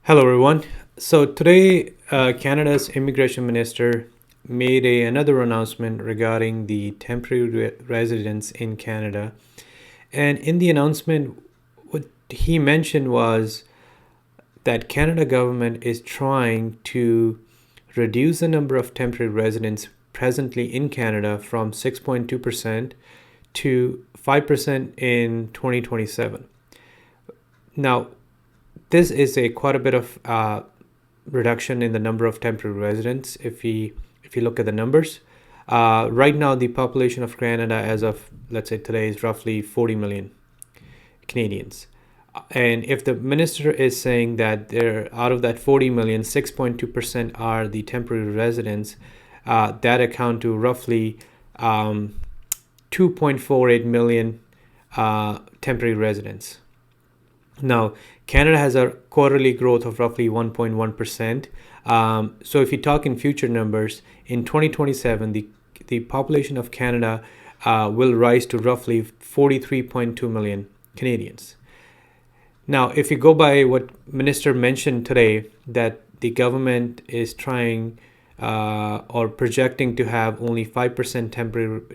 Hello, everyone. So today, Canada's immigration minister made another announcement regarding the temporary residents in Canada. And in the announcement, what he mentioned was that Canada government is trying to reduce the number of temporary residents presently in Canada from 6.2% to 5% in 2027. Now, this is a quite a bit of reduction in the number of temporary residents. If you look at the numbers, right now the population of Canada, as of let's say today, is roughly 40 million Canadians. And if the minister is saying that there out of that 40 million, 6.2% are the temporary residents, that account to roughly 2.48 million temporary residents. Now, Canada has a quarterly growth of roughly 1.1%. So if you talk in future numbers, in 2027, the population of Canada will rise to roughly 43.2 million Canadians. Now, if you go by what Minister mentioned today, that the government is trying or projecting to have only 5%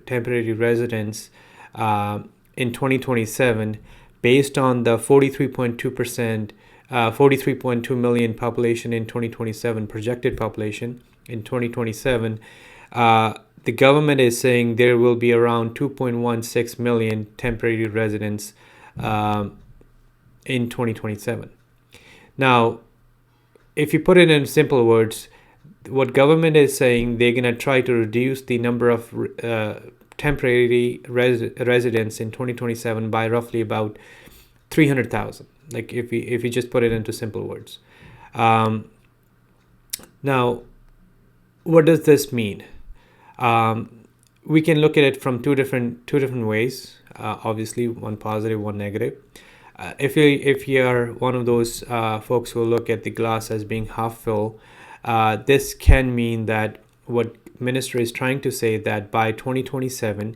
temporary residents in 2027, based on the 43.2%, 43.2 million population in 2027, projected population in 2027, the government is saying there will be around 2.16 million temporary residents in 2027. Now, if you put it in simple words, what government is saying, they're going to try to reduce the number of temporary residents in 2027 by roughly about 300,000. Like if we just put it into simple words. Now, what does this mean? We can look at it from two different ways. Obviously, one positive, one negative. If you are one of those folks who look at the glass as being half full, this can mean that what minister is trying to say, that by 2027,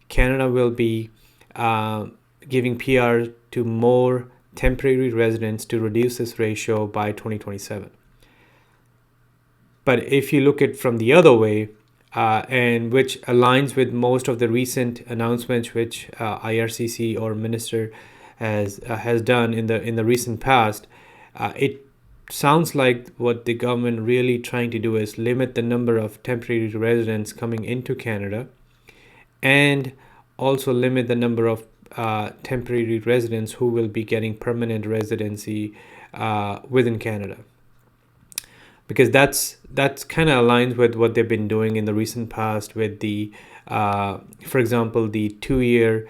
Canada will be giving PR to more temporary residents to reduce this ratio by 2027. But if you look at it from the other way, and which aligns with most of the recent announcements which IRCC or minister has done in the recent past, it sounds like what the government really trying to do is limit the number of temporary residents coming into Canada, and also limit the number of temporary residents who will be getting permanent residency within Canada, because that's kind of aligns with what they've been doing in the recent past with the for example, the 2-year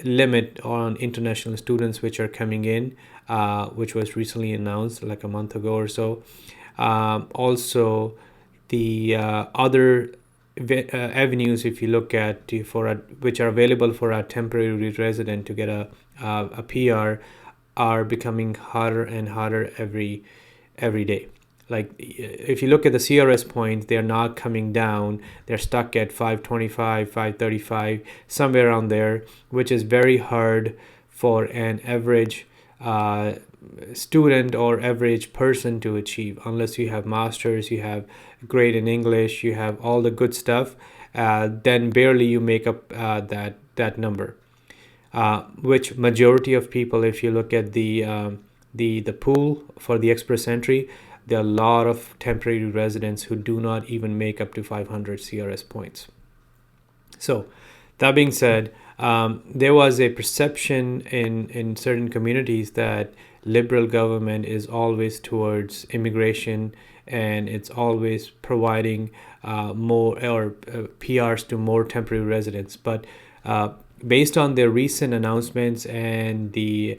limit on international students which are coming in, which was recently announced like a month ago or so. Also, the other avenues, if you look at which are available for a temporary resident to get a PR, are becoming harder and harder every day. Like if you look at the CRS points, they're not coming down. They're stuck at 525, 535, somewhere around there, which is very hard for an average student or average person to achieve, unless you have masters, you have grade in English, you have all the good stuff. Then barely you make up that number. Which majority of people, if you look at the pool for the express entry, there are a lot of temporary residents who do not even make up to 500 CRS points. So, that being said, there was a perception in certain communities that Liberal government is always towards immigration, and it's always providing more or PRs to more temporary residents. But based on their recent announcements and the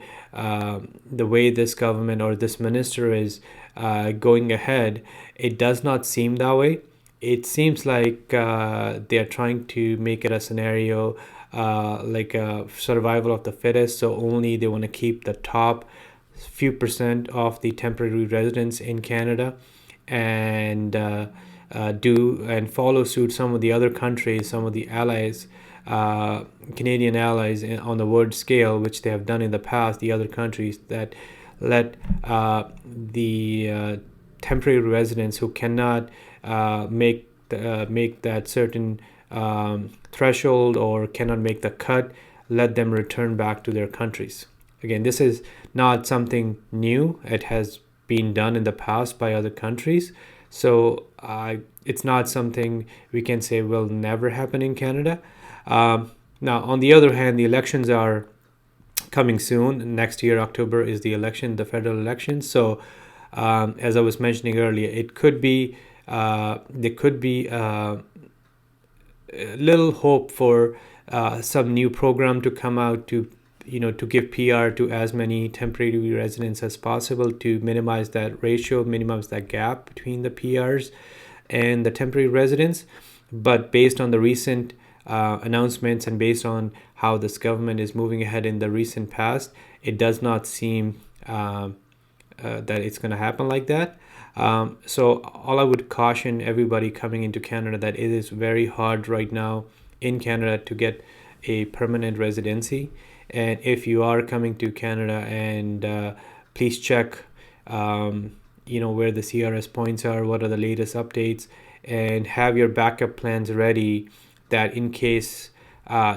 way this government or this minister is going ahead, it does not seem that way. It seems like they are trying to make it a scenario like a survival of the fittest. So only they want to keep the top few percent of the temporary residents in Canada, and do and follow suit some of the other countries, some of the allies, Canadian allies on the world scale, which they have done in the past, the other countries, that let the temporary residents who cannot make that certain threshold or cannot make the cut, let them return back to their countries. Again, this is not something new. It has been done in the past by other countries. So it's not something we can say will never happen in Canada. Now, on the other hand, the elections are coming soon. Next year, October, is the election, the federal election. So, as I was mentioning earlier, it could be there could be little hope for some new program to come out to to give PR to as many temporary residents as possible to minimize that ratio, minimize that gap between the PRs and the temporary residents. But based on the recent announcements and based on how this government is moving ahead in the recent past, it does not seem that it's going to happen like that. So all I would caution everybody coming into Canada that it is very hard right now in Canada to get a permanent residency. And if you are coming to Canada, and please check, where the CRS points are, what are the latest updates, and have your backup plans ready that in case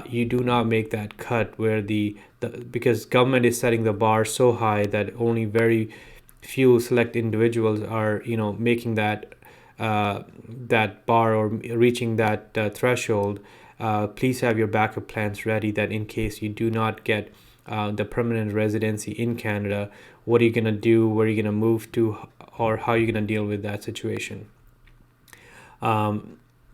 you do not make that cut where because government is setting the bar so high that only very few select individuals are making that bar or reaching that threshold. Please have your backup plans ready that in case you do not get the permanent residency in Canada, what are you going to do, where are you going to move to, or how are you going to deal with that situation.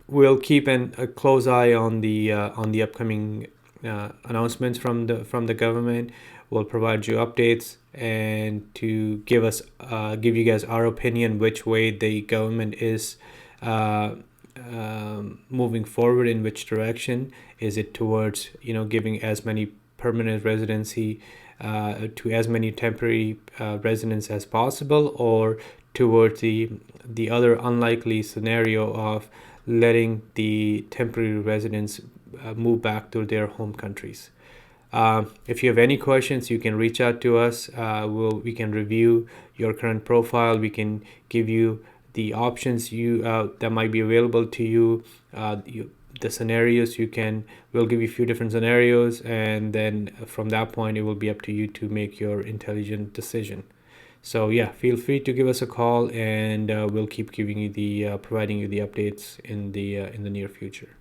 We'll keep a close eye on the upcoming announcements from the government. We'll provide you updates and to give you guys our opinion which way the government is moving forward, in which direction. Is it towards giving as many permanent residency to as many temporary residents as possible, or towards the other unlikely scenario of letting the temporary residents move back to their home countries. If you have any questions, you can reach out to us. We can review your current profile. We can give you the options that might be available to you. The scenarios we'll give you a few different scenarios, and then from that point, it will be up to you to make your intelligent decision. So yeah, feel free to give us a call, and we'll keep giving you providing you the updates in the near future.